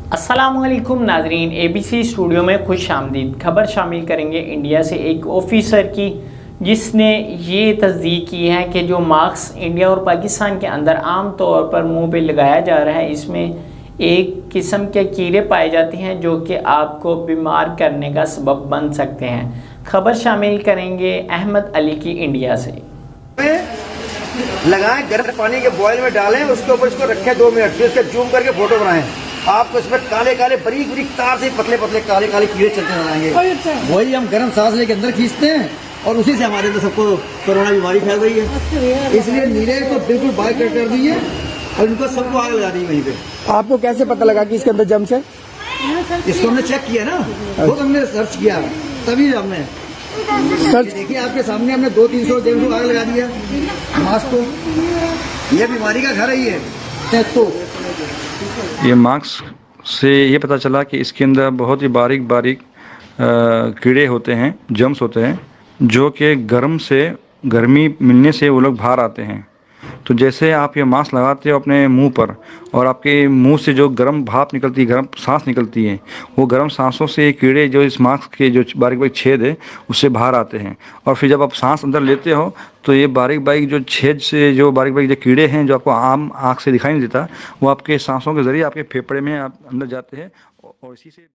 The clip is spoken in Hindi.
अस्सलामुअलैकुम नाजरीन, ABC स्टूडियो में खुश आमदीद। खबर शामिल करेंगे इंडिया से एक ऑफिसर की जिसने ये तस्दीक की है कि जो मास्क इंडिया और पाकिस्तान के अंदर आम तौर पर मुंह पे लगाया जा रहा है, इसमें एक किस्म के कीड़े पाए जाते हैं जो कि आपको बीमार करने का सबब बन सकते हैं। खबर शामिल करेंगे अहमद अली की इंडिया से। लगाएं, गर्म पानी के बॉयल में डालें, उसके ऊपर इसको रखें 2 मिनट, फिर उसके जूम करके फोटो बनाएं। आपको इसमें काले काले बारीक बारीक तार से पतले पतले काले काले कीड़े चलते नजर आएंगे। वही हम गर्म सांस लेके अंदर खींचते हैं और उसी से हमारे अंदर सबको कोरोना बीमारी फैल रही है। इसलिए नीरे को बिल्कुल बाहर कर दीजिए और इनको सबको आग लगा दी वहीं पे। आपको कैसे पता लगा कि इसके अंदर जम्स है? इसको हमने चेक किया ना, खुद हमने सर्च किया, तभी हमने सर्च देखिए आपके सामने हमने 200-300 जेम्स को आग लगा दिया मास्क को। ये बीमारी का घर है ये। तो ये मास्क से ये पता चला कि इसके अंदर बहुत ही बारीक बारीक कीड़े होते हैं, जम्स होते हैं, जो कि गर्मी मिलने से वो लोग बाहर आते हैं। तो जैसे आप ये मास्क लगाते हो अपने मुंह पर और आपके मुंह से जो गर्म भाप निकलती है, गर्म सांस निकलती है, वो गर्म सांसों से कीड़े जो इस मास्क के जो बारीक बारीक छेद है उससे बाहर आते हैं। और फिर जब आप सांस अंदर लेते हो तो ये बारीक बारीक जो छेद से जो बारीक बारीक जो कीड़े हैं जो आपको आम आँख से दिखाई नहीं देता, वो आपके सांसों के ज़रिए आपके फेफड़े में आप अंदर जाते हैं और इसी से